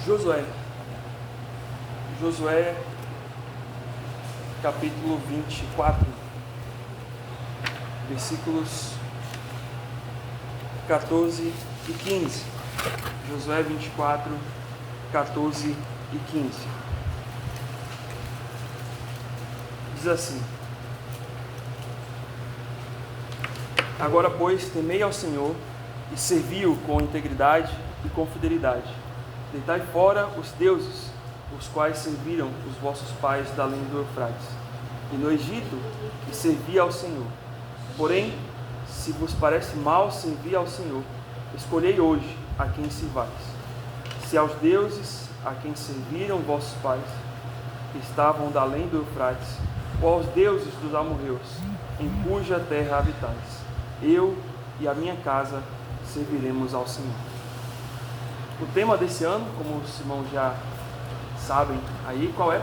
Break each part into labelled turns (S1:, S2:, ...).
S1: Josué. Josué, capítulo 24, versículos 14 e 15. Josué 24, 14 e 15. Diz assim: Agora, pois, temei ao Senhor e servi-o com integridade e com fidelidade. Deitai fora os deuses, os quais serviram os vossos pais da além do Eufrates, e no Egito, e servi ao Senhor. Porém, se vos parece mal servir ao Senhor, escolhei hoje a quem sirvais. Se aos deuses a quem serviram vossos pais, que estavam da além do Eufrates, ou aos deuses dos amorreus, em cuja terra habitais, eu e a minha casa serviremos ao Senhor. O tema desse ano, como os irmãos já sabem aí, qual é?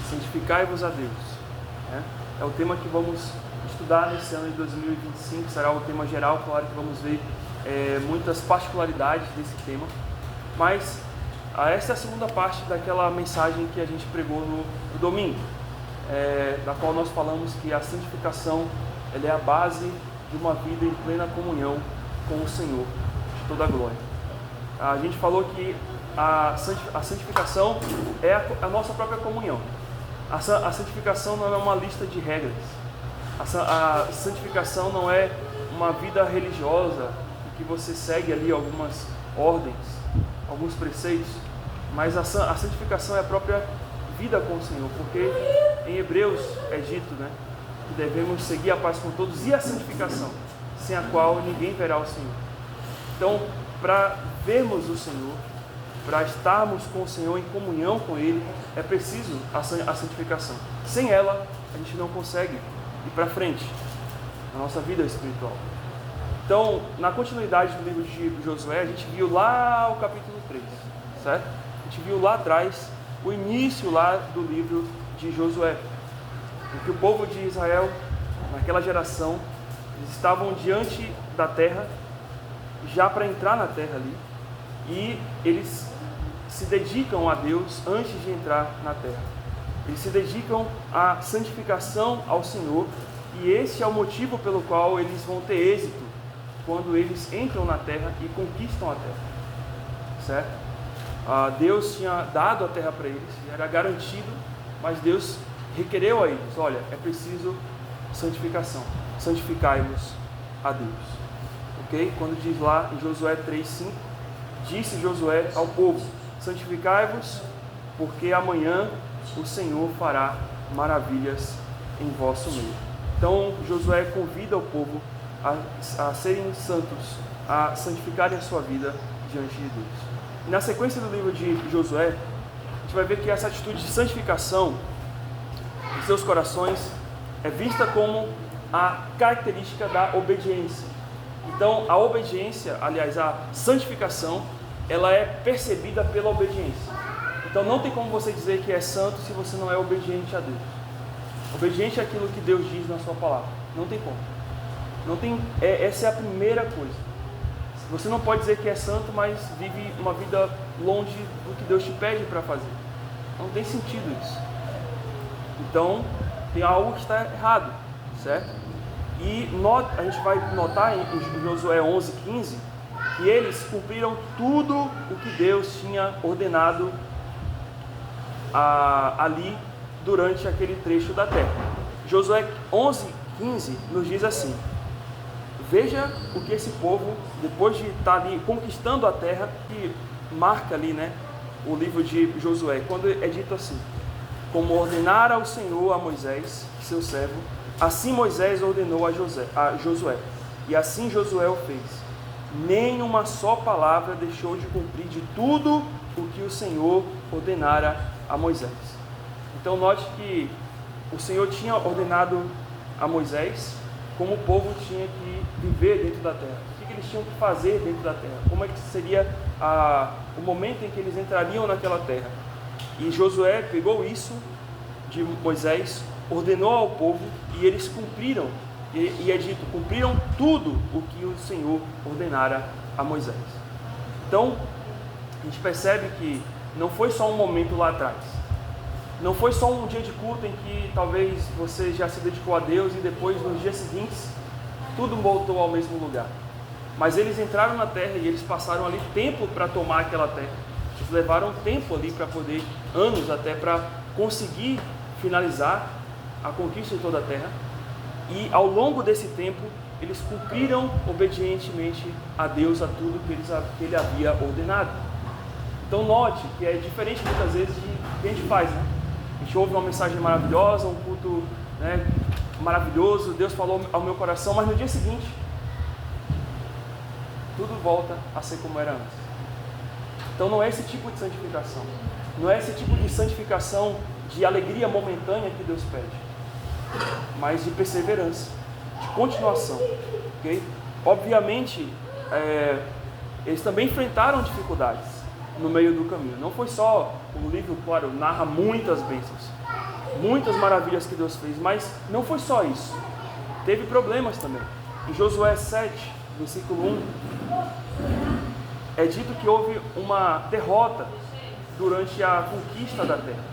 S1: Santificai-vos a Deus. É o tema que vamos estudar nesse ano de 2025, será o tema geral. Claro que vamos ver muitas particularidades desse tema, mas essa é a segunda parte daquela mensagem que a gente pregou no domingo, da qual nós falamos que a santificação ela é a base de uma vida em plena comunhão com o Senhor de toda a glória. A gente falou que a santificação é a nossa própria comunhão. A santificação não é uma lista de regras. A santificação não é uma vida religiosa em que você segue ali algumas ordens, alguns preceitos, mas a santificação é a própria vida com o Senhor, porque em Hebreus é dito, que devemos seguir a paz com todos e a santificação, sem a qual ninguém verá o Senhor. Então, para vermos o Senhor, para estarmos com o Senhor em comunhão com Ele, é preciso a santificação. Sem ela, a gente não consegue ir para frente na nossa vida espiritual. Então, na continuidade do livro de Josué, a gente viu lá o capítulo 3, certo? A gente viu lá atrás o início lá do livro de Josué, em que o povo de Israel, naquela geração, eles estavam diante da terra, já para entrar na terra ali, e eles se dedicam a Deus antes de entrar na terra. Eles se dedicam à santificação ao Senhor, e esse é o motivo pelo qual eles vão ter êxito quando eles entram na terra e conquistam a terra, certo? Deus tinha dado a terra para eles, era garantido, mas Deus requereu a eles: olha, é preciso santificação, santificai-vos a Deus, ok? Quando diz lá em Josué 3:5, disse Josué ao povo: santificai-vos, porque amanhã o Senhor fará maravilhas em vosso meio. Então Josué convida o povo a serem santos, a santificarem a sua vida diante de Deus. E na sequência do livro de Josué, a gente vai ver que essa atitude de santificação em seus corações é vista como a característica da obediência. Então, a obediência, aliás, a santificação, ela é percebida pela obediência. Então, não tem como você dizer que é santo se você não é obediente a Deus. Obediente àquilo que Deus diz na sua palavra. Não tem como. Não tem, essa é a primeira coisa. Você não pode dizer que é santo, mas vive uma vida longe do que Deus te pede para fazer. Não tem sentido isso. Então, tem algo que está errado, certo? E a gente vai notar em Josué 11:15 que eles cumpriram tudo o que Deus tinha ordenado ali durante aquele trecho da terra. Josué 11:15 nos diz assim: veja o que esse povo, depois de estar ali conquistando a terra, que marca ali, o livro de Josué, quando é dito assim: como ordenara o Senhor a Moisés, seu servo, assim Moisés ordenou a Josué, e assim Josué o fez. Nem uma só palavra deixou de cumprir de tudo o que o Senhor ordenara a Moisés. Então note que o Senhor tinha ordenado a Moisés como o povo tinha que viver dentro da terra, o que eles tinham que fazer dentro da terra, como é que seria o momento em que eles entrariam naquela terra. E Josué pegou isso de Moisés, ordenou ao povo, e eles cumpriram, e é dito, cumpriram tudo o que o Senhor ordenara a Moisés. Então, a gente percebe que não foi só um momento lá atrás. Não foi só um dia de culto em que talvez você já se dedicou a Deus e depois, nos dias seguintes, tudo voltou ao mesmo lugar. Mas eles entraram na terra e eles passaram ali tempo para tomar aquela terra. Eles levaram tempo ali para poder, anos até, para conseguir finalizar a conquista de toda a terra. E ao longo desse tempo, eles cumpriram obedientemente a Deus, a tudo que Ele havia ordenado. Então note que é diferente muitas vezes de que a gente faz, né? A gente ouve uma mensagem maravilhosa, um culto, né, maravilhoso, Deus falou ao meu coração, mas no dia seguinte, tudo volta a ser como era antes. Então não é esse tipo de santificação. Não é esse tipo de santificação de alegria momentânea que Deus pede, mas de perseverança, de continuação. Okay? Obviamente, eles também enfrentaram dificuldades no meio do caminho. Não foi só, o livro, claro, narra muitas bênçãos, muitas maravilhas que Deus fez, mas não foi só isso. Teve problemas também. Em Josué 7, versículo 1, é dito que houve uma derrota durante a conquista da terra,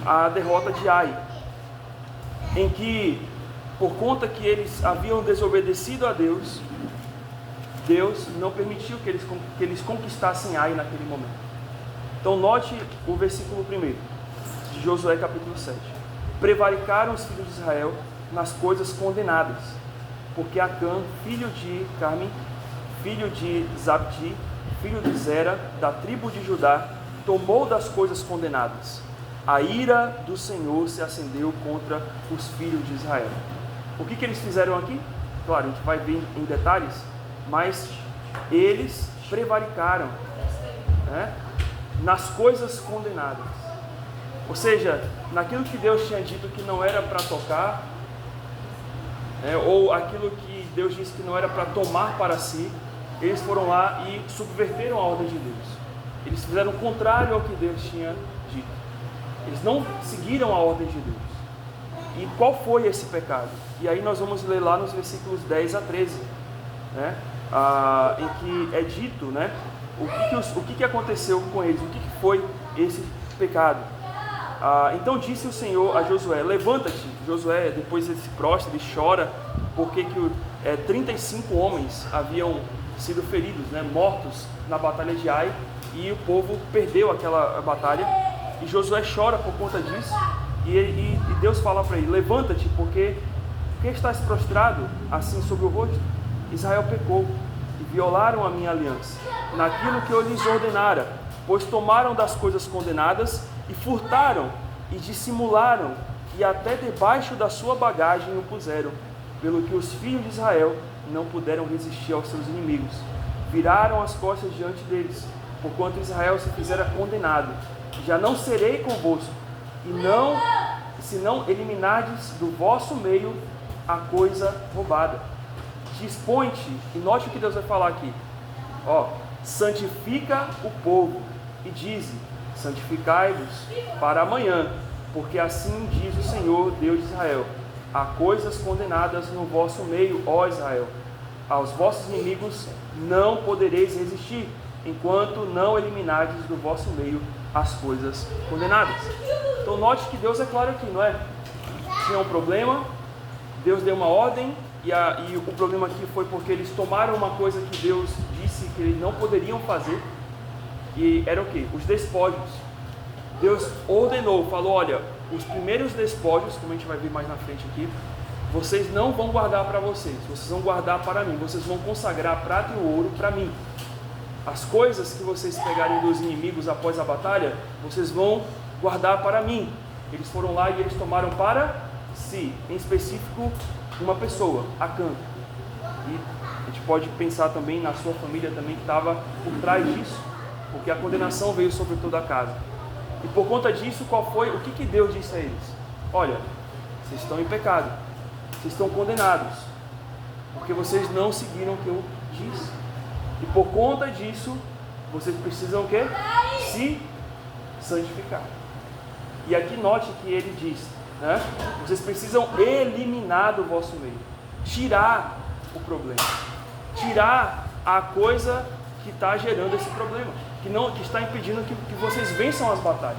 S1: a derrota de Ai, em que, por conta que eles haviam desobedecido a Deus, Deus não permitiu que eles conquistassem Ai naquele momento. Então note o versículo 1 de Josué capítulo 7. Prevaricaram os filhos de Israel nas coisas condenadas, porque Acã, filho de Carmi, filho de Zabdi, filho de Zera, da tribo de Judá, tomou das coisas condenadas. A ira do Senhor se acendeu contra os filhos de Israel. O que eles fizeram aqui? Claro, a gente vai ver em detalhes, mas eles prevaricaram, né, nas coisas condenadas. Ou seja, naquilo que Deus tinha dito que não era para tocar, né, ou aquilo que Deus disse que não era para tomar para si, eles foram lá e subverteram a ordem de Deus. Eles fizeram o contrário ao que Deus tinha dito. Eles não seguiram a ordem de Deus. E qual foi esse pecado? E aí nós vamos ler lá nos versículos 10 a 13, né? Em que é dito, né, o que aconteceu com eles, o que foi esse pecado. Então disse o Senhor a Josué: levanta-te. Josué, depois ele se prostra, ele chora, porque 35 homens haviam sido feridos, né, mortos na batalha de Ai, e o povo perdeu aquela batalha, e Josué chora por conta disso, e Deus fala para ele: levanta-te, porque estás prostrado assim sobre o rosto? Israel pecou e violaram a minha aliança, naquilo que eu lhes ordenara, pois tomaram das coisas condenadas e furtaram e dissimularam, e até debaixo da sua bagagem o puseram, pelo que os filhos de Israel não puderam resistir aos seus inimigos. Viraram as costas diante deles, porquanto Israel se fizera condenado. Já não serei convosco, se não eliminardes do vosso meio a coisa roubada. Dispõe-te, e note o que Deus vai falar aqui. Santifica o povo, e dize: santificai-vos para amanhã, porque assim diz o Senhor, Deus de Israel: há coisas condenadas no vosso meio, ó Israel. Aos vossos inimigos não podereis resistir, enquanto não eliminardes do vosso meio as coisas condenadas. Então note que Deus é claro aqui, não é? Tinha um problema, Deus deu uma ordem, e o problema aqui foi porque eles tomaram uma coisa que Deus disse que eles não poderiam fazer, e era o quê? Os despojos. Deus ordenou, falou: olha, os primeiros despojos, como a gente vai ver mais na frente aqui, vocês não vão guardar para vocês vão guardar para mim, vocês vão consagrar prata e ouro para mim. As coisas que vocês pegarem dos inimigos após a batalha, vocês vão guardar para mim. Eles foram lá e eles tomaram para si, em específico, uma pessoa, Acã. E a gente pode pensar também na sua família também que estava por trás disso, porque a condenação veio sobre toda a casa. E por conta disso, o que Deus disse a eles? Olha, vocês estão em pecado, vocês estão condenados, porque vocês não seguiram o que eu disse. E por conta disso, vocês precisam o quê? Se santificar. E aqui note que ele diz, né? Vocês precisam eliminar do vosso meio, tirar o problema, tirar a coisa que está gerando esse problema, que está impedindo que vocês vençam as batalhas.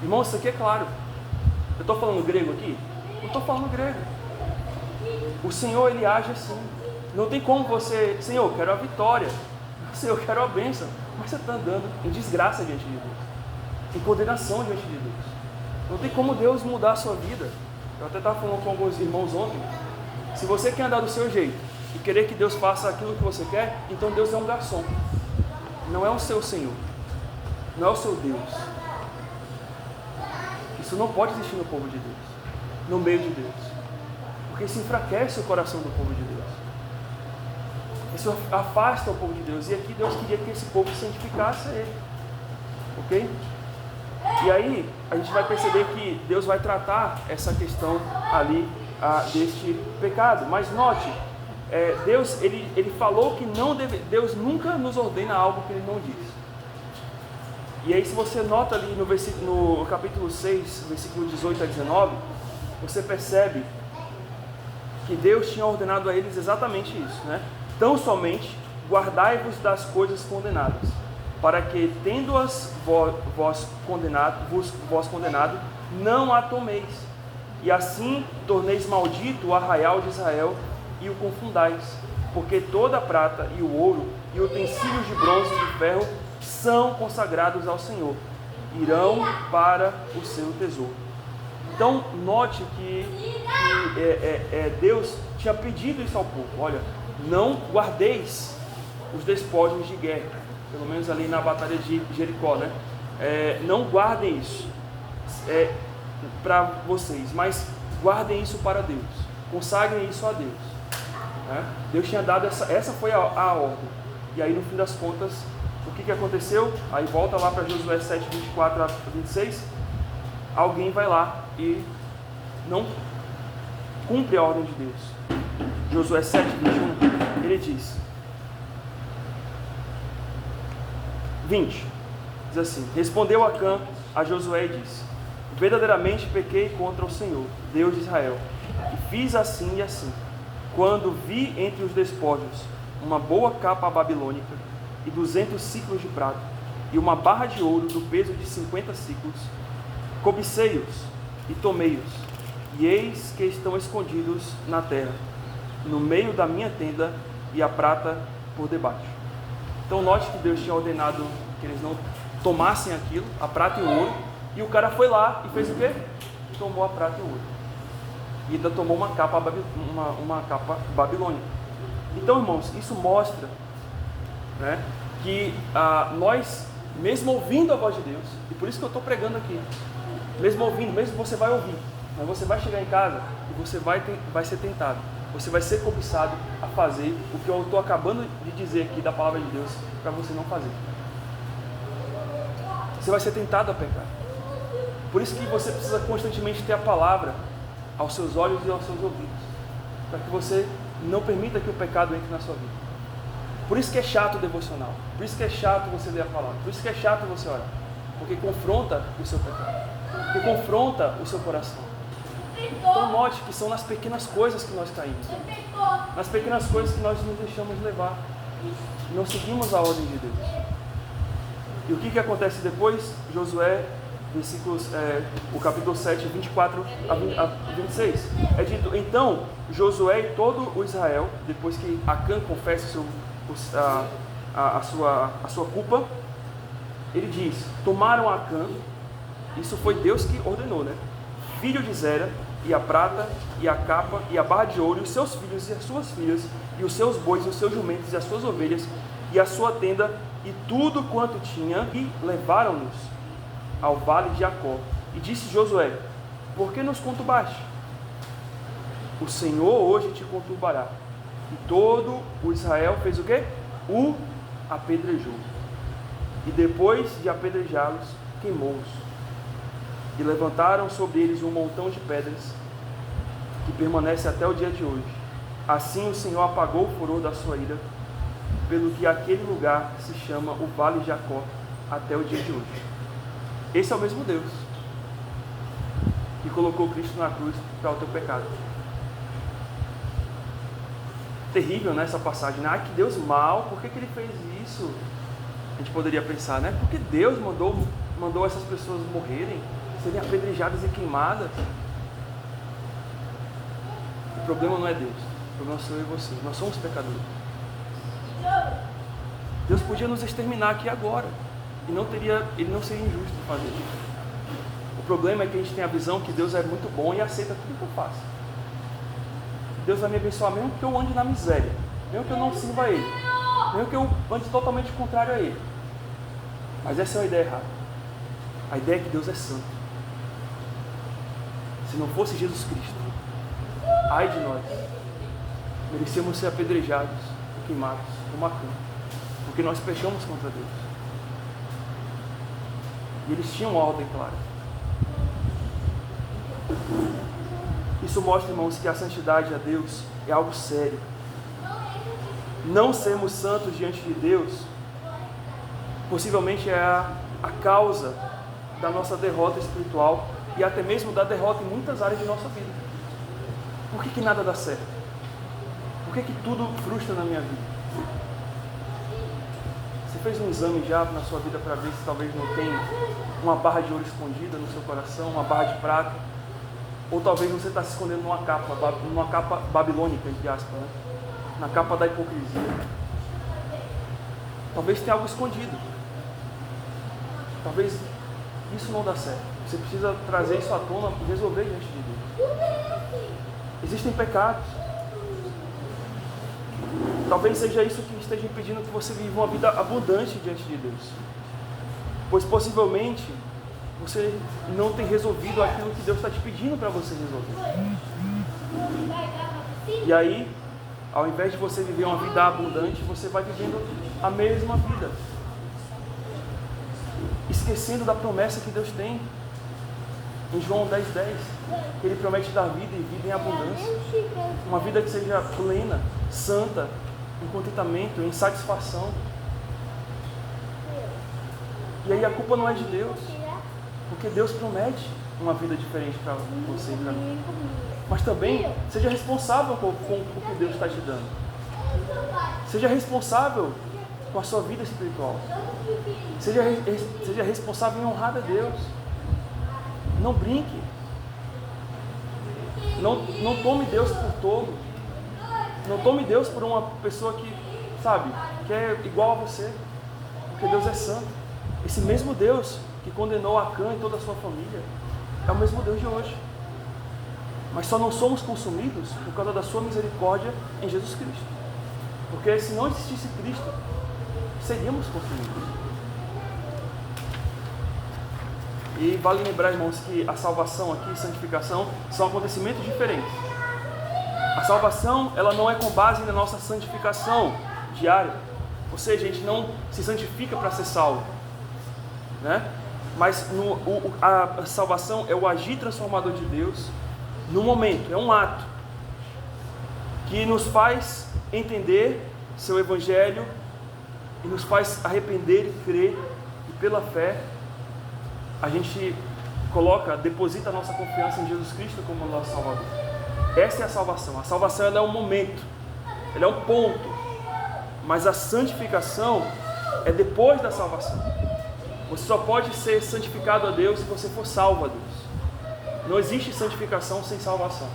S1: Irmãos, isso aqui é claro. Eu estou falando grego aqui? Eu estou falando grego. O Senhor, Ele age assim. Não tem como você, Senhor, eu quero a vitória, Senhor, eu quero a bênção, mas você está andando em desgraça diante de Deus, em condenação diante de Deus. Não tem como Deus mudar a sua vida. Eu até estava falando com alguns irmãos ontem. Se você quer andar do seu jeito e querer que Deus faça aquilo que você quer, então Deus é um garçom. Não é o seu Senhor. Não é o seu Deus. Isso não pode existir no povo de Deus, no meio de Deus, porque isso enfraquece o coração do povo de Deus. Isso afasta o povo de Deus. E aqui Deus queria que esse povo se santificasse a Ele. Ok? E aí a gente vai perceber que Deus vai tratar essa questão ali deste pecado. Mas note, Deus ele falou que Deus nunca nos ordena algo que Ele não diz. E aí se você nota ali no capítulo 6, versículo 18 a 19, você percebe que Deus tinha ordenado a eles exatamente isso, né? Tão somente guardai-vos das coisas condenadas, para que, tendo-as vós condenado, não a tomeis, e assim torneis maldito o arraial de Israel e o confundais, porque toda a prata e o ouro e utensílios de bronze e de ferro são consagrados ao Senhor, irão para o seu tesouro. Então, note que Deus tinha pedido isso ao povo. Olha, não guardeis os despojos de guerra, pelo menos ali na batalha de Jericó, né? Não guardem isso para vocês, mas guardem isso para Deus, consagrem isso a Deus, né? Deus tinha dado essa foi a ordem. E aí no fim das contas, o que aconteceu? Aí volta lá para Josué 7, 24 a 26, alguém vai lá e não cumpre a ordem de Deus. Josué 7, 21, ele diz 20, diz assim: respondeu Acã a Josué e disse: verdadeiramente pequei contra o Senhor, Deus de Israel, e fiz assim e assim, quando vi entre os despojos uma boa capa babilônica e 200 ciclos de prata e uma barra de ouro do peso de 50 ciclos, cobicei-os e tomei-os, e eis que estão escondidos na terra, no meio da minha tenda, e a prata por debaixo. Então note que Deus tinha ordenado que eles não tomassem aquilo, a prata e o ouro, e o cara foi lá e fez o quê? Tomou a prata e o ouro, e ainda tomou uma capa babilônica. Então, irmãos, isso mostra, né, que nós, mesmo ouvindo a voz de Deus, e por isso que eu estou pregando aqui, mesmo ouvindo, mesmo você vai ouvir, mas você vai chegar em casa e você vai ser tentado, você vai ser cobiçado a fazer o que eu estou acabando de dizer aqui da palavra de Deus para você não fazer. Você vai ser tentado a pecar. Por isso que você precisa constantemente ter a palavra aos seus olhos e aos seus ouvidos, para que você não permita que o pecado entre na sua vida. Por isso que é chato o devocional, por isso que é chato você ler a palavra, por isso que é chato você orar, porque confronta o seu pecado, porque confronta o seu coração. Então note que são nas pequenas coisas que nós caímos, nas pequenas coisas que nós nos deixamos levar, não seguimos a ordem de Deus. E o que acontece depois? Josué, o capítulo 7, 24 a 26, é dito: então Josué e todo o Israel, depois que Acã confessa a sua culpa, ele diz: tomaram Acã, isso foi Deus que ordenou, né? Filho de Zera, e a prata, e a capa, e a barra de ouro, e os seus filhos e as suas filhas, e os seus bois, e os seus jumentos, e as suas ovelhas, e a sua tenda, e tudo quanto tinha, e levaram-nos ao vale de Jacó. E disse Josué: por que nos conturbaste? O Senhor hoje te conturbará. E todo o Israel fez o quê? O apedrejou. E depois de apedrejá-los, queimou-os. E levantaram sobre eles um montão de pedras, que permanece até o dia de hoje. Assim o Senhor apagou o furor da sua ira, pelo que aquele lugar se chama o Vale de Jacó até o dia de hoje. Esse é o mesmo Deus que colocou Cristo na cruz para o teu pecado. terrível nessa passagem, né? Que Deus mal, por que ele fez isso? A gente poderia pensar, né? Porque Deus mandou essas pessoas morrerem, serem apedrejadas e queimadas. O problema não é Deus, o problema sou eu e você, nós somos pecadores. Deus podia nos exterminar aqui agora, e ele não seria injusto em fazer isso. O problema é que a gente tem a visão que Deus é muito bom e aceita tudo que eu faço. Deus vai me abençoar mesmo que eu ande na miséria, mesmo que eu não sirva a Ele, mesmo que eu ande totalmente contrário a Ele. Mas essa é uma ideia errada. A ideia é que Deus é santo. Se não fosse Jesus Cristo, ai de nós, merecemos ser apedrejados e queimados como a cã, porque nós pecamos contra Deus. E eles tinham uma ordem clara. Isso mostra, irmãos, que a santidade a Deus é algo sério. Não sermos santos diante de Deus possivelmente é a causa da nossa derrota espiritual e até mesmo da derrota em muitas áreas de nossa vida. Por que nada dá certo? Por que tudo frustra na minha vida? Você fez um exame já na sua vida para ver se talvez não tem uma barra de ouro escondida no seu coração, uma barra de prata? Ou talvez você está se escondendo numa capa babilônica, entre aspas, né? Na capa da hipocrisia. Talvez tenha algo escondido. Talvez isso não dá certo. Você precisa trazer isso à tona e resolver diante de Deus. Existem pecados. Talvez seja isso que esteja impedindo que você viva uma vida abundante diante de Deus. Pois possivelmente você não tem resolvido aquilo que Deus está te pedindo para você resolver. E aí, ao invés de você viver uma vida abundante, você vai vivendo a mesma vida, esquecendo da promessa que Deus tem. Em João 10:10, que Ele promete dar vida e vida em abundância. Uma vida que seja plena, santa, em contentamento, em satisfação. E aí a culpa não é de Deus, porque Deus promete uma vida diferente para você e para mim. Mas também seja responsável com o que Deus está te dando. Seja responsável com a sua vida espiritual. Seja responsável em honrar a Deus. Não brinque. Não tome Deus por tolo. Não tome Deus por uma pessoa que é igual a você. Porque Deus é santo. Esse mesmo Deus que condenou Acã e toda a sua família é o mesmo Deus de hoje. Mas só não somos consumidos por causa da sua misericórdia em Jesus Cristo. Porque se não existisse Cristo, seríamos consumidos. E vale lembrar, irmãos, que a salvação aqui, santificação, são acontecimentos diferentes. A salvação, ela não é com base na nossa santificação diária. Ou seja, a gente não se santifica para ser salvo, né? Mas a salvação é o agir transformador de Deus no momento, é um ato que nos faz entender seu evangelho e nos faz arrepender e crer, e pela fé a gente deposita a nossa confiança em Jesus Cristo como nosso Salvador. Essa é a salvação. A salvação, ela é um momento, ela é um ponto, mas a santificação é depois da salvação. Você só pode ser santificado a Deus se você for salvo a Deus. Não existe santificação sem salvação.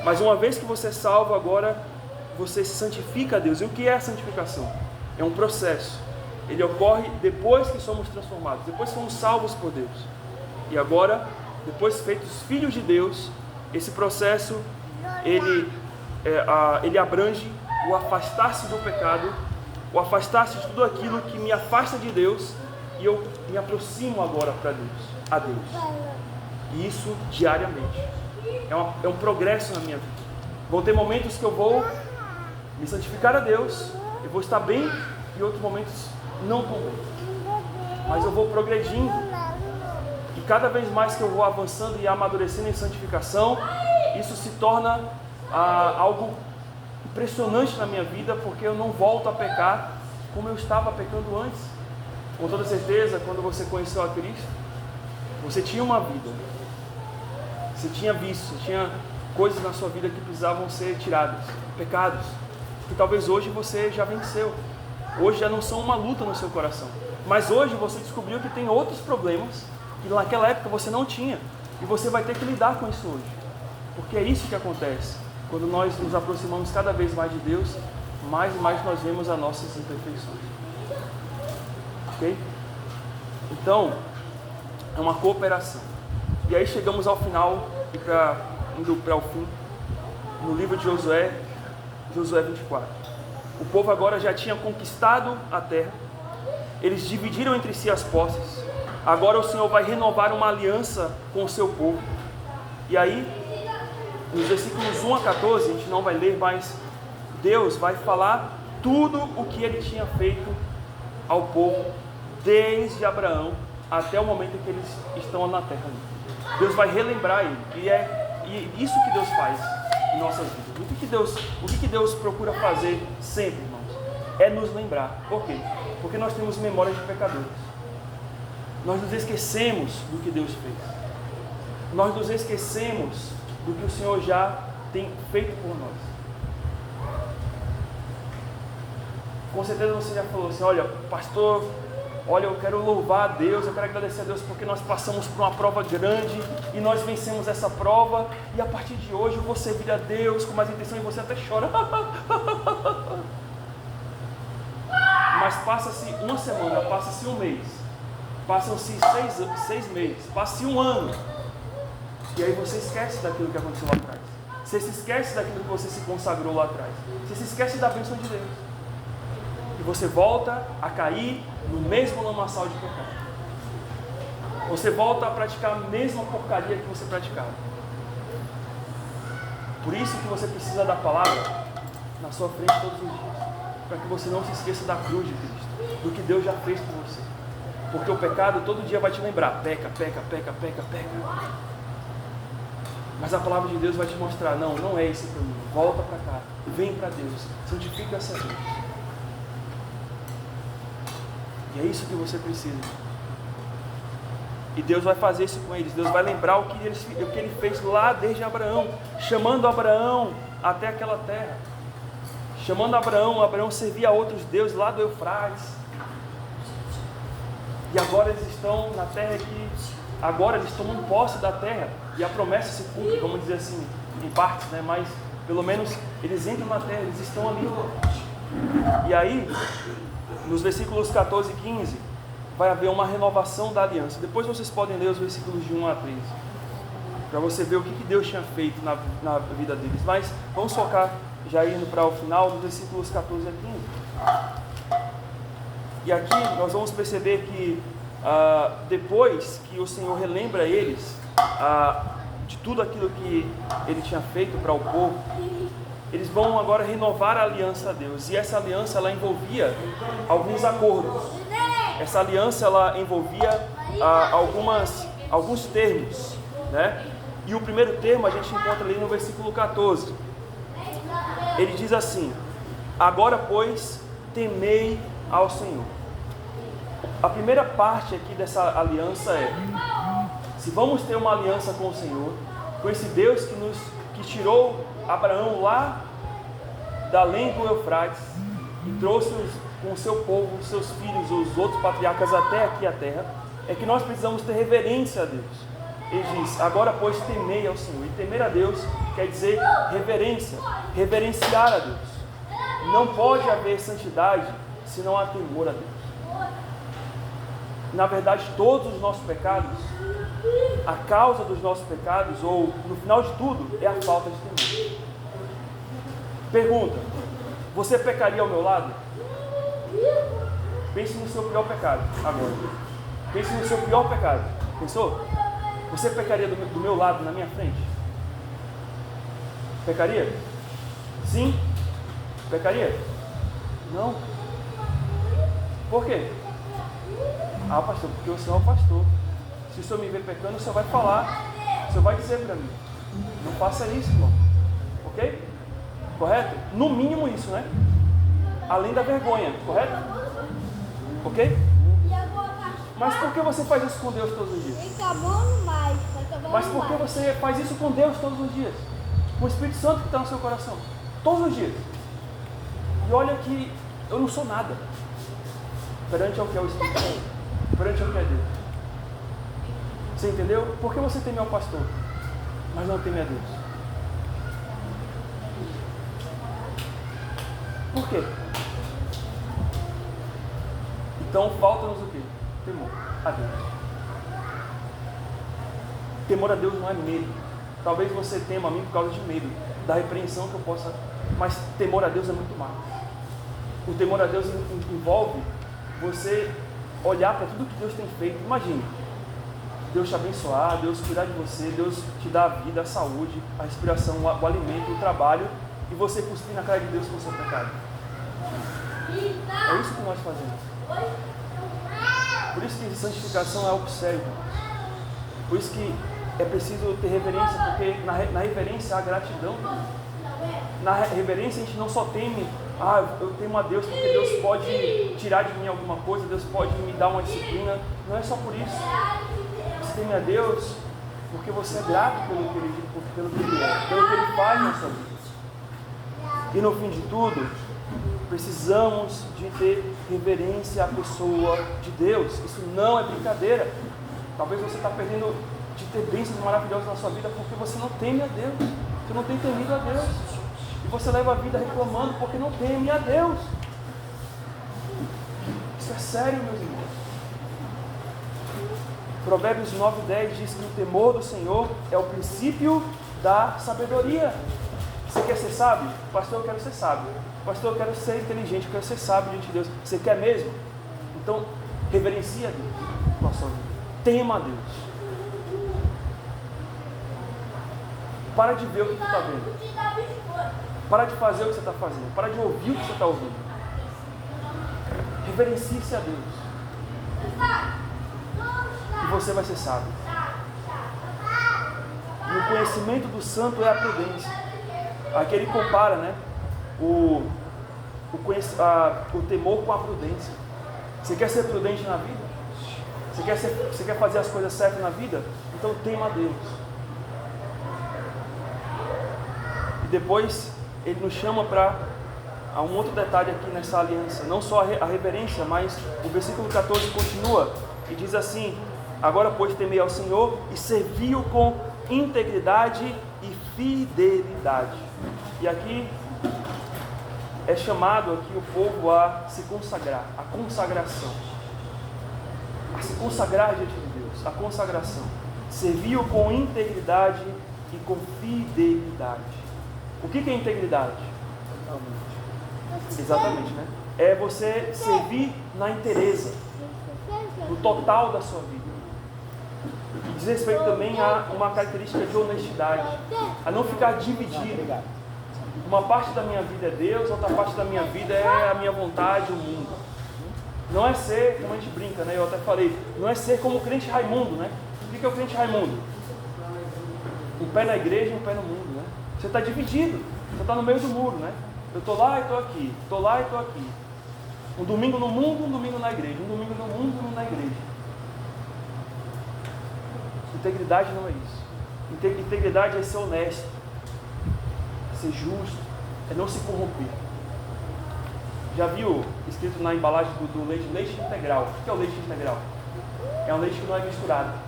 S1: Mas uma vez que você é salvo, agora você se santifica a Deus. E o que é a santificação? É um processo. Ele ocorre depois que somos transformados, depois que somos salvos por Deus. E agora, depois feitos filhos de Deus, esse processo, ele abrange o afastar-se do pecado, o afastar-se de tudo aquilo que me afasta de Deus, e eu me aproximo agora a Deus. E isso diariamente. É um progresso na minha vida. Vão ter momentos que eu vou me santificar a Deus, eu vou estar bem, e outros momentos não tão bem. Mas eu vou progredindo. E cada vez mais que eu vou avançando e amadurecendo em santificação, isso se torna algo impressionante na minha vida, porque eu não volto a pecar como eu estava pecando antes. Com toda certeza, quando você conheceu a Cristo, você tinha uma vida, você tinha vícios, você tinha coisas na sua vida que precisavam ser tiradas, pecados. que talvez hoje você já venceu. Hoje já não são uma luta no seu coração. Mas hoje você descobriu que tem outros problemas que naquela época você não tinha. E você vai ter que lidar com isso hoje. Porque é isso que acontece. Quando nós nos aproximamos cada vez mais de Deus, mais e mais nós vemos as nossas imperfeições. Ok? Então, é uma cooperação. E aí chegamos ao final, indo para o fim, no livro de Josué 24. O povo agora já tinha conquistado a terra. Eles dividiram entre si as posses. Agora o Senhor vai renovar uma aliança com o seu povo. E aí, nos versículos 1 a 14, a gente não vai ler, mas Deus vai falar tudo o que Ele tinha feito ao povo, desde Abraão até o momento em que eles estão na terra. Deus vai relembrar ele. E é isso que Deus faz em nossas vidas. O que Deus procura fazer sempre, irmãos? É nos lembrar. Por quê? Porque nós temos memória de pecadores. Nós nos esquecemos do que Deus fez. Nós nos esquecemos do que o Senhor já tem feito por nós. Com certeza você já falou assim: olha, pastor, olha, eu quero louvar a Deus, eu quero agradecer a Deus porque nós passamos por uma prova grande e nós vencemos essa prova, e a partir de hoje eu vou servir a Deus com mais intenção, e você até chora. Mas passa-se uma semana, passa-se um mês, passam-se 6 meses, passa-se um ano, e aí você esquece daquilo que aconteceu lá atrás. Você se esquece daquilo que você se consagrou lá atrás. Você se esquece da bênção de Deus. E você volta a cair no mesmo lamaçal de pecado. Você volta a praticar a mesma porcaria que você praticava. Por isso que você precisa da palavra na sua frente todos os dias, para que você não se esqueça da cruz de Cristo, do que Deus já fez por você. Porque o pecado todo dia vai te lembrar: peca, peca, peca, peca, peca. Mas a palavra de Deus vai te mostrar: não é esse o caminho. Volta para cá, vem para Deus, santifica-se a Deus. E é isso que você precisa. E Deus vai fazer isso com eles. Deus vai lembrar o que ele fez lá desde Abraão, chamando Abraão até aquela terra, chamando Abraão servia a outros deuses lá do Eufrates. E agora eles estão na terra que agora eles tomam posse da terra, e a promessa se cumpre, vamos dizer assim, em partes, né? Mas pelo menos eles entram na terra, eles estão ali. E aí, nos versículos 14 e 15, vai haver uma renovação da aliança. Depois vocês podem ler os versículos de 1 a 13, para você ver o que Deus tinha feito na vida deles. Mas vamos focar, já indo para o final, nos versículos 14 a 15. E aqui nós vamos perceber que depois que o Senhor relembra eles de tudo aquilo que Ele tinha feito para o povo, eles vão agora renovar a aliança a Deus. E essa aliança, ela envolvia alguns acordos. Essa aliança, ela envolvia alguns termos, né? E o primeiro termo a gente encontra ali no versículo 14. Ele diz assim: agora, pois, temei ao Senhor. A primeira parte aqui dessa aliança é: se vamos ter uma aliança com o Senhor, com esse Deus que tirou Abraão lá da além do Eufrates e trouxe com o seu povo, os seus filhos, os outros patriarcas até aqui a terra, é que nós precisamos ter reverência a Deus. Ele diz: agora, pois, temei ao Senhor. E temer a Deus quer dizer reverência, reverenciar a Deus. Não pode haver santidade se não há temor a Deus. Na verdade, todos os nossos pecados, a causa dos nossos pecados, ou no final de tudo, é a falta de temor. Pergunta: você pecaria ao meu lado? Pense no seu pior pecado agora. Pense no seu pior pecado. Pensou? Você pecaria do meu lado, na minha frente? Pecaria? Sim? Pecaria? Não? Por quê? Ah, pastor, porque o Senhor é o pastor. Se o Senhor me ver pecando, o Senhor vai falar. O Senhor vai dizer para mim: não faça isso, irmão. Ok? Correto? No mínimo isso, né? Além da vergonha, correto? Ok? Mas por que você faz isso com Deus todos os dias? Mas por que você faz isso com Deus todos os dias? Com o Espírito Santo que está no seu coração? Todos os dias. E olha que eu não sou nada perante ao que é o Espírito Santo, perante ao que é Deus. Você entendeu? Por que você teme ao pastor, mas não teme a Deus? Por quê? Então falta-nos o quê? Temor a Deus. Temor a Deus não é medo. Talvez você tema a mim por causa de medo, da repreensão que eu possa... Mas temor a Deus é muito mais. O temor a Deus envolve você olhar para tudo que Deus tem feito. Imagine, Deus te abençoar, Deus cuidar de você, Deus te dar a vida, a saúde, a respiração, o alimento, o trabalho, e você cuspir na cara de Deus com o seu pecado. É isso que nós fazemos. Por isso que santificação é algo sério. Por isso que é preciso ter reverência, porque na reverência há gratidão. Na reverência a gente não só teme, eu temo a Deus porque Deus pode tirar de mim alguma coisa, Deus pode me dar uma disciplina. Não é só por isso. Você teme a Deus porque você é grato pelo que Ele é, pelo que Ele faz na sua vida. E no fim de tudo, precisamos de ter reverência à pessoa de Deus. Isso não é brincadeira. Talvez você está perdendo de ter bênçãos maravilhosas na sua vida porque você não teme a Deus. Você não tem temido a Deus. E você leva a vida reclamando porque não teme a Deus. Isso é sério, meus irmãos. Provérbios 9:10 diz que o temor do Senhor é o princípio da sabedoria. Você quer ser sábio? Pastor, eu quero ser sábio. Pastor, eu quero ser inteligente, eu quero ser sábio diante de Deus. Você quer mesmo? Então, reverencia a Deus com a sua vida. Tema a Deus. Para de ver o que você está vendo. Para de fazer o que você está fazendo. Para de ouvir o que você está ouvindo. Reverencie-se a Deus. E você vai ser sábio. E o conhecimento do santo é a prudência. Aqui ele compara, né? O temor com a prudência. Você quer ser prudente na vida? Você quer fazer as coisas certas na vida? Então tema a Deus. E depois ele nos chama para um outro detalhe aqui nessa aliança. Não só a reverência, mas o versículo 14 continua e diz assim: agora pois temei ao Senhor e servi-o com integridade e fidelidade. E aqui é chamado aqui o povo a se consagrar, a consagração, a se consagrar diante de Deus, a consagração. Serviu com integridade e com fidelidade. O que é integridade? Exatamente, né? É você servir na inteireza, no total da sua vida. E diz respeito também a uma característica de honestidade, a não ficar dividido. Uma parte da minha vida é Deus, outra parte da minha vida é a minha vontade, o mundo. Não é ser, como a gente brinca, né? Eu até falei, não é ser como o crente Raimundo, né? O que é o crente Raimundo? Um pé na igreja e um pé no mundo, né? Você está dividido, você está no meio do muro, né? Eu estou lá e estou aqui, estou lá e estou aqui. Um domingo no mundo, um domingo na igreja. Um domingo no mundo, um domingo na igreja. Integridade não é isso. Integridade é ser honesto, é ser justo, é não se corromper. Já viu escrito na embalagem do leite, leite integral? O que é o leite integral? É um leite que não é misturado.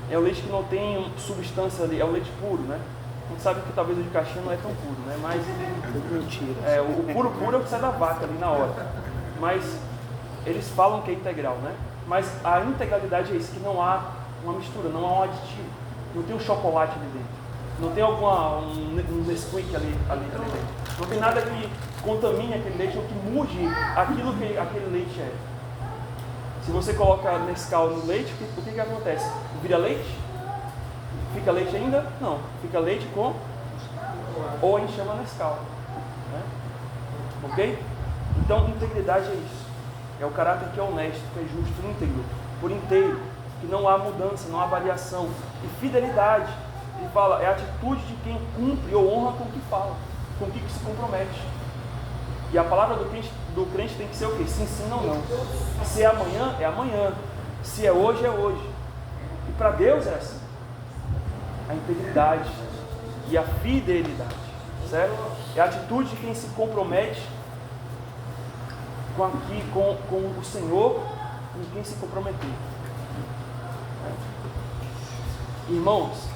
S1: É o leite que não tem substância ali, é o leite puro, né? A gente sabe que talvez o de caixinha não é tão puro, né? Mas mentira. O puro é o que sai da vaca ali na hora. Mas eles falam que é integral, né? Mas a integralidade é isso, que não há uma mistura, não há um aditivo. Não tem um chocolate ali dentro. Não tem um Nesquik ali dentro. Não tem nada que contamine aquele leite ou que mude aquilo que aquele leite é. Se você coloca Nescau no leite, o que acontece? Vira leite? Fica leite ainda? Não. Fica leite com... ou a gente chama Nescau. Né? Ok? Então, integridade é isso. É o caráter que é honesto, que é justo, íntegro, por inteiro. Que não há mudança, não há variação. E fidelidade. Ele fala, é a atitude de quem cumpre ou honra com o que fala, com o que se compromete. E a palavra do crente tem que ser o quê? Sim, sim, não, não. Se é amanhã, é amanhã. Se é hoje, é hoje. E para Deus é assim. A integridade e a fidelidade. certo? É a atitude de quem se compromete com o Senhor, com quem se comprometeu. Irmãos,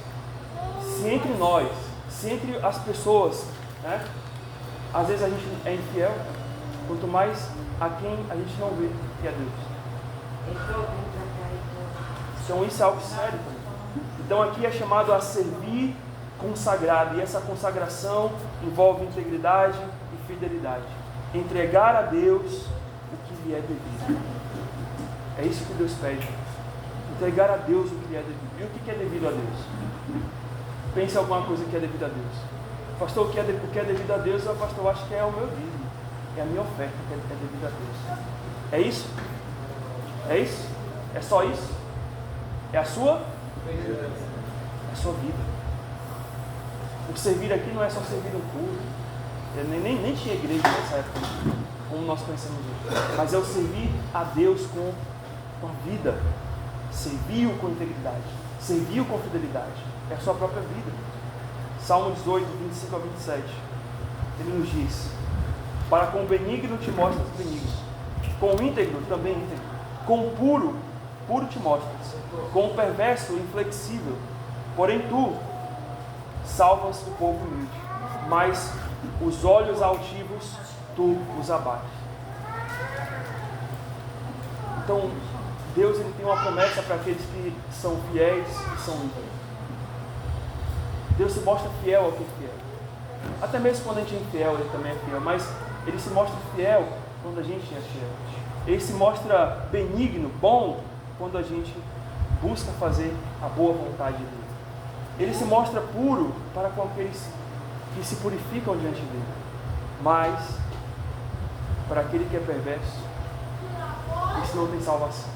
S1: se entre nós, se entre as pessoas, né, às vezes a gente é infiel, quanto mais a quem a gente não vê que é Deus. Então isso é algo sério também. Então aqui é chamado a servir consagrado, e essa consagração envolve integridade e fidelidade. Entregar a Deus o que lhe é devido. É isso que Deus pede. Entregar a Deus o que lhe é devido. E o que é devido a Deus? Pense em alguma coisa que é devido a Deus. Pastor, o que é devido a Deus, pastor, eu acho que é o meu dízimo. É a minha oferta que é devido a Deus. É isso? É isso? É só isso? É a sua? É a sua vida. O servir aqui não é só servir no culto. Nem tinha igreja nessa época, como nós conhecemos hoje. Mas é o servir a Deus com a vida. Serviu com integridade. Serviu com fidelidade. É a sua própria vida. Salmo 18, 25 a 27. Ele nos diz: para com o benigno te mostras benigno, com o íntegro também íntegro, com o puro te mostras, com o perverso inflexível. Porém tu salvas o povo humilde, mas os olhos altivos tu os abates. Então Deus, ele tem uma promessa para aqueles que são fiéis e são íntegros. Deus se mostra fiel ao que é fiel. Até mesmo quando a gente é infiel, ele também é fiel, mas ele se mostra fiel quando a gente é fiel. Ele se mostra benigno, bom, quando a gente busca fazer a boa vontade dele. Ele se mostra puro para com aqueles que se purificam diante dele. Mas, para aquele que é perverso, esse não tem salvação.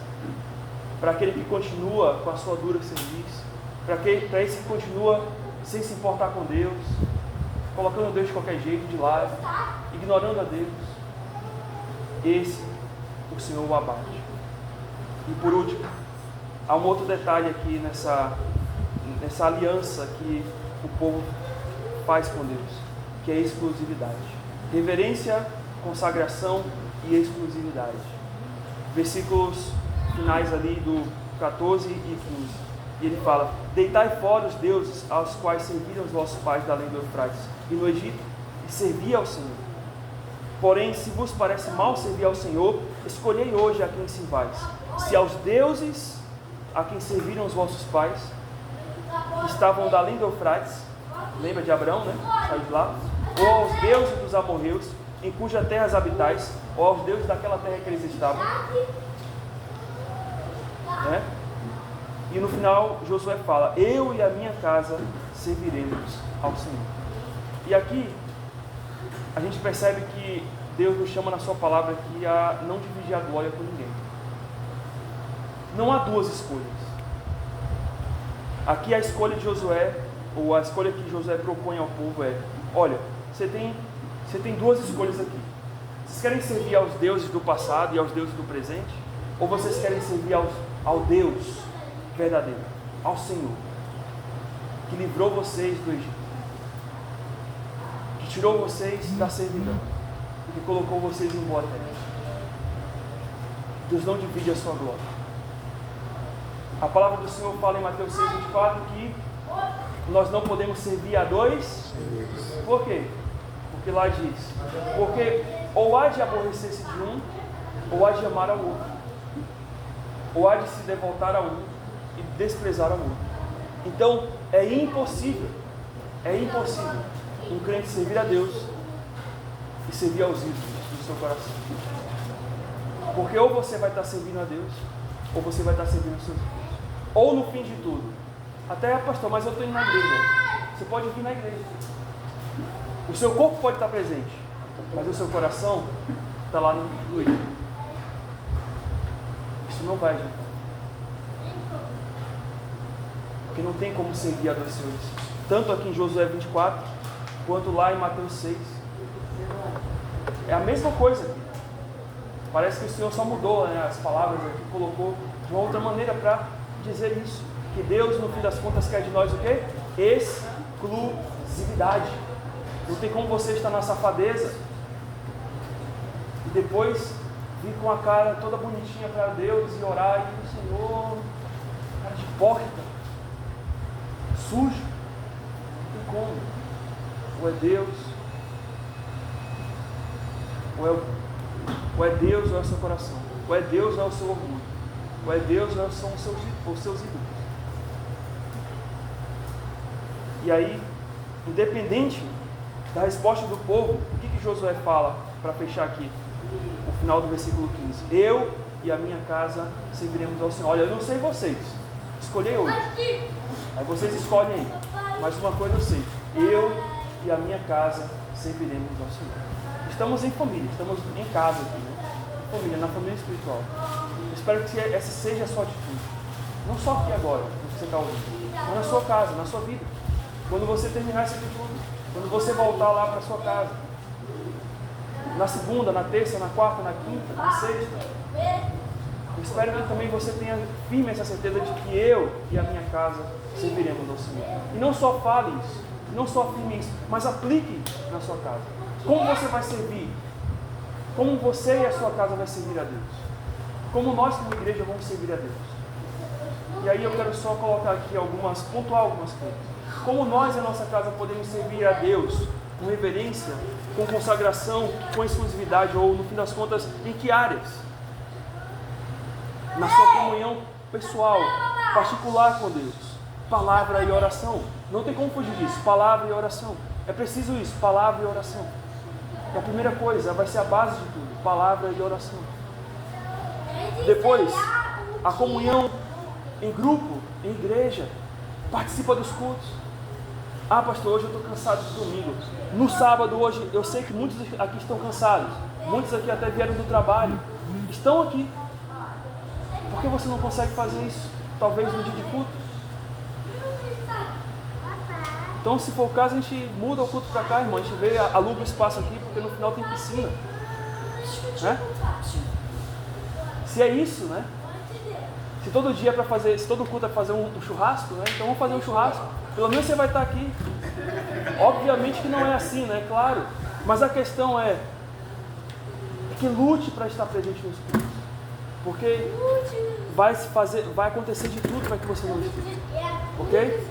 S1: Para aquele que continua com a sua dura serviço, para esse que continua sem se importar com Deus, colocando Deus de qualquer jeito de lado, ignorando a Deus, esse o Senhor o abate. E por último, há um outro detalhe aqui nessa aliança que o povo faz com Deus, que é a exclusividade. Reverência, consagração e exclusividade. Versículos finais ali do 14 e 15. E ele fala: deitai fora os deuses aos quais serviram os vossos pais da além do Eufrates e no Egito, e servi ao Senhor. Porém, se vos parece mal servir ao Senhor, escolhei hoje a quem servais. Se aos deuses a quem serviram os vossos pais, que estavam da além do Eufrates, lembra de Abraão, né? Saiu de lá. Ou aos deuses dos amorreus, em cuja terras habitais, ou aos deuses daquela terra que eles estavam. Né? E no final, Josué fala: eu e a minha casa serviremos ao Senhor. E aqui, a gente percebe que Deus nos chama na sua palavra aqui a não dividir a glória com ninguém. Não há duas escolhas. Aqui a escolha de Josué, ou a escolha que Josué propõe ao povo é: olha, você tem duas escolhas aqui. Vocês querem servir aos deuses do passado e aos deuses do presente? Ou vocês querem servir ao Deus verdadeiro, ao Senhor, que livrou vocês do Egito, que tirou vocês da servidão e que colocou vocês em boa terra? Deus não divide a sua glória. A palavra do Senhor fala em Mateus 6,24 que nós não podemos servir a dois. Por quê? Porque lá diz: porque ou há de aborrecer-se de um, ou há de amar ao outro, ou há de se devotar a um e desprezar ao outro. Então é impossível um crente servir a Deus e servir aos ídolos do seu coração. Porque ou você vai estar servindo a Deus, ou você vai estar servindo os seus ídolos. Ou no fim de tudo, até pastor, mas eu estou indo na igreja. Você pode vir na igreja. O seu corpo pode estar presente, mas o seu coração está lá no ídolo. Isso não vai adiantar. Porque não tem como servir a dois senhores. Tanto aqui em Josué 24, quanto lá em Mateus 6. É a mesma coisa aqui. Parece que o Senhor só mudou, né, as palavras aqui, colocou de uma outra maneira para dizer isso. Que Deus, no fim das contas, quer de nós o quê? Exclusividade. Não tem como você estar na safadeza e depois vir com a cara toda bonitinha para Deus e orar e Senhor, cara de hipócrita, sujo. Não tem como. Ou é Deus, ou é Deus ou é o seu coração, ou é Deus ou é o seu orgulho, ou é Deus ou são os seus ídolos. E aí, independente da resposta do povo, o que Josué fala para fechar aqui? O final do versículo 15. Eu e a minha casa serviremos ao Senhor. Olha, eu não sei vocês, escolhi hoje. Aí vocês escolhem aí. Mas uma coisa eu sei, eu e a minha casa serviremos ao Senhor. Estamos em família, estamos em casa aqui, né? Família, na família espiritual. Eu espero que essa seja a sua atitude. Não só aqui agora, no que você está ouvindo, mas na sua casa, na sua vida. Quando você terminar esse estudo, quando você voltar lá para sua casa, na segunda, na terça, na quarta, na quinta, na sexta, eu espero que também você tenha firme essa certeza de que eu e a minha casa serviremos ao Senhor. E não só fale isso, não só afirme isso, mas aplique na sua casa. Como você vai servir? Como você e a sua casa vai servir a Deus? Como nós como igreja vamos servir a Deus? E aí eu quero só colocar aqui pontuar algumas coisas. Como nós e a nossa casa podemos servir a Deus com reverência, com consagração, com exclusividade, ou no fim das contas, em que áreas? Na sua comunhão pessoal, particular com Deus, palavra e oração. Não tem como fugir disso, palavra e oração. É preciso isso, palavra e oração. É a primeira coisa, vai ser a base de tudo, palavra e oração. Depois, a comunhão em grupo, em igreja, participa dos cultos. Ah, pastor, hoje eu estou cansado de domingo. No sábado, hoje, eu sei que muitos aqui estão cansados. Muitos aqui até vieram do trabalho. Estão aqui. Por que você não consegue fazer isso? Talvez no dia de culto. Então, se for o caso, a gente muda o culto para cá, irmão. A gente vê, aluga o espaço aqui, porque no final tem piscina. Né? Se é isso, né? Se todo dia é para fazer, se todo culto é para fazer um churrasco, né? Então vamos fazer um churrasco. Pelo menos você vai estar aqui. Obviamente que não é assim, né? Claro. Mas a questão é que lute para estar presente nos cultos. Porque vai acontecer de tudo para que você não esteja. Ok?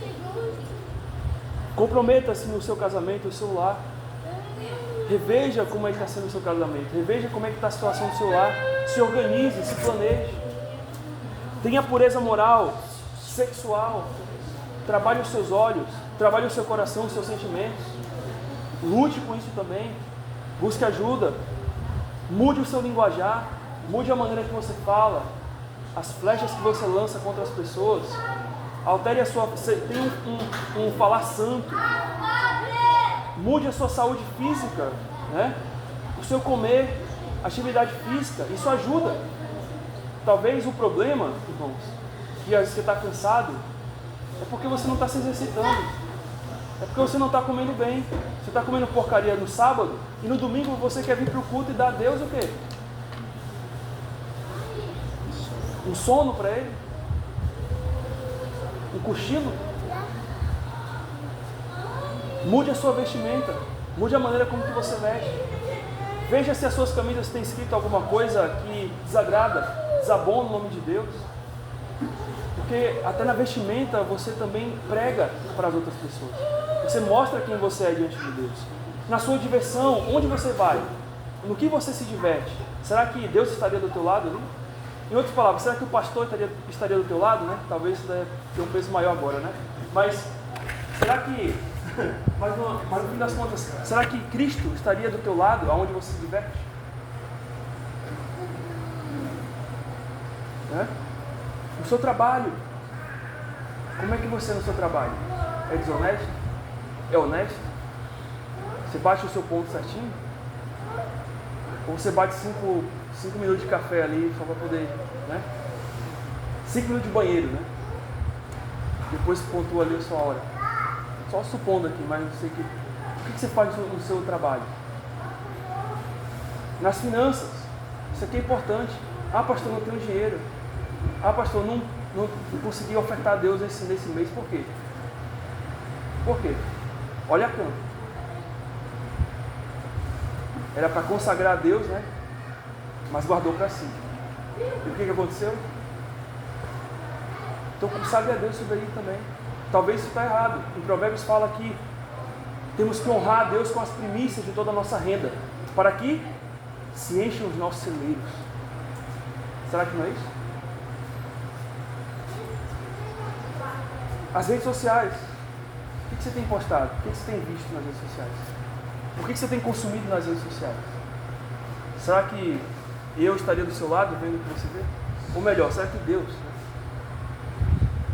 S1: Comprometa-se no seu casamento, no seu lar. Reveja como é que está sendo o seu casamento. Reveja como é que está a situação do seu lar. Se organize, se planeje. Tenha pureza moral, sexual. Trabalhe os seus olhos, trabalhe o seu coração, os seus sentimentos. Lute com isso também. Busque ajuda. Mude o seu linguajar. Mude a maneira que você fala. As flechas que você lança contra as pessoas. Altere a sua... Tenha um falar santo. Mude a sua saúde física, né? O seu comer, atividade física. Isso ajuda. Talvez o problema, irmãos, que você está cansado, é porque você não está se exercitando. É porque você não está comendo bem. Você está comendo porcaria no sábado e no domingo você quer vir para o culto e dar a Deus o quê? Um sono para Ele? Um cochilo? Mude a sua vestimenta. Mude a maneira como que você veste. Veja se as suas camisas têm escrito alguma coisa que desagrada, desabona o nome de Deus. Porque até na vestimenta você também prega para as outras pessoas. Você mostra quem você é diante de Deus. Na sua diversão, onde você vai? No que você se diverte? Será que Deus estaria do teu lado ali? Em outras palavras, será que o pastor estaria do teu lado, né? Talvez isso deve ter um peso maior agora, né? Mas será que, mas no fim das contas, será que Cristo estaria do teu lado, aonde você se diverte? Né? No seu trabalho, como é que você é no seu trabalho? É desonesto? É honesto? Você bate o seu ponto certinho? Ou você bate 5 minutos de café ali só para poder, né? 5 minutos de banheiro, né? Depois pontua ali a sua hora. Só supondo aqui, mas não sei que. O que você faz no seu trabalho? Nas finanças. Isso aqui é importante. Ah, pastor, não tenho dinheiro. Ah, pastor, não consegui ofertar a Deus nesse mês. Por quê? Por quê? Olha a conta. Era para consagrar a Deus, né? Mas guardou para si. E o que aconteceu? Então consagre a Deus isso daí também. Talvez isso está errado. Em Provérbios fala que temos que honrar a Deus com as primícias de toda a nossa renda, para que se enchem os nossos celeiros. Será que não é isso? As redes sociais. O que você tem postado? O que você tem visto nas redes sociais? O que você tem consumido nas redes sociais? Será que eu estaria do seu lado vendo o que você vê? Ou melhor, será que Deus, né?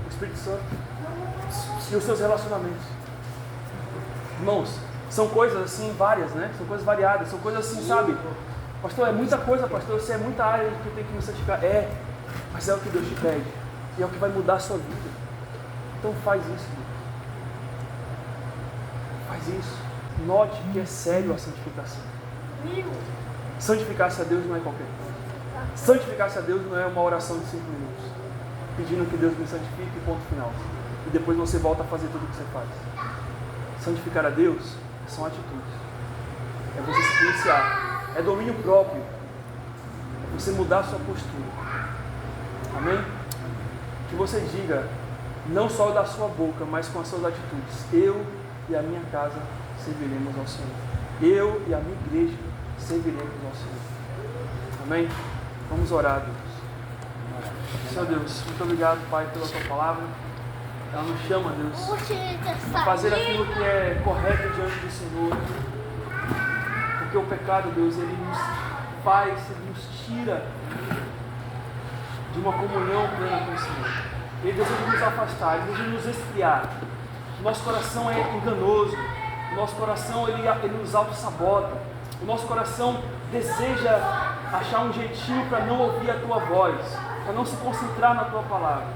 S1: O Espírito Santo e os seus relacionamentos? Irmãos, são coisas assim várias, né? São coisas variadas, são coisas assim, sabe? Pastor, é muita coisa, pastor, isso é muita área que eu tenho que me santificar. É, mas é o que Deus te pede. E é o que vai mudar a sua vida. Então faz isso, Deus. Faz isso. Note que é sério a santificação. Santificar-se a Deus não é qualquer coisa. Santificar-se a Deus não é uma oração de 5 minutos, pedindo que Deus me santifique e ponto final. E depois você volta a fazer tudo o que você faz. Santificar a Deus são atitudes. É você se policiar. É domínio próprio. É você mudar a sua postura. Amém? Que você diga, não só da sua boca, mas com as suas atitudes: eu e a minha casa serviremos ao Senhor. Eu e a minha igreja serviremos ao Senhor. Amém? Vamos orar, Deus. Senhor Deus, muito obrigado, Pai, pela tua palavra. Ela nos chama, Deus, a fazer aquilo que é correto diante do Senhor. Porque o pecado, Deus, ele nos faz, ele nos tira de uma comunhão plena com o Senhor. Ele deseja nos afastar, ele deseja nos esfriar. O nosso coração é enganoso. O nosso coração, ele nos auto-sabota. O nosso coração deseja achar um jeitinho para não ouvir a tua voz, para não se concentrar na tua palavra,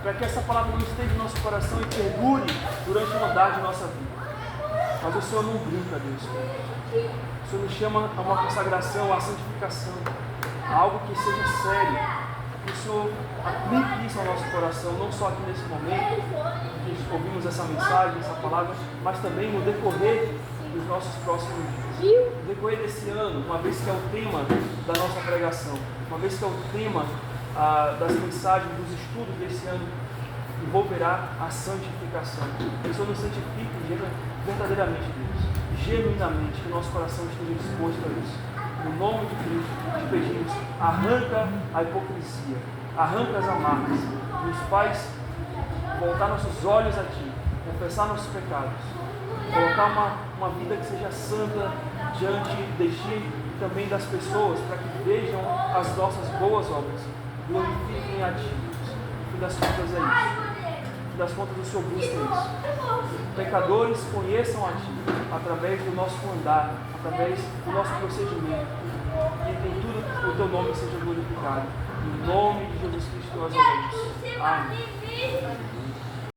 S1: para que essa palavra não esteja no nosso coração e perdure durante o andar de nossa vida. Mas o Senhor não brinca, Deus. O Senhor nos chama a uma consagração, a santificação, a algo que seja sério. Que o Senhor aplique isso ao nosso coração, não só aqui nesse momento, que ouvimos essa mensagem, essa palavra, mas também no decorrer dos nossos próximos dias. No decorrer desse ano, uma vez que é o tema da nossa pregação, uma vez que é o tema das mensagens, dos estudos desse ano, envolverá a santificação. Que o Senhor nos santifique verdadeiramente, Deus, genuinamente, que o nosso coração esteja disposto a isso. No nome de Cristo, te pedimos, arranca a hipocrisia, arranca as amargas, nos faz voltar nossos olhos a Ti, confessar nossos pecados, colocar uma vida que seja santa diante de Ti e também das pessoas, para que vejam as nossas boas obras, glorifiquem a Ti. No fim das contas é isso. No fim das contas o Senhor busca isso. Pecadores conheçam a Ti através do nosso andar, através do nosso procedimento, e em tudo o Teu nome seja glorificado. Em nome de Jesus Cristo nós oramos. Amém.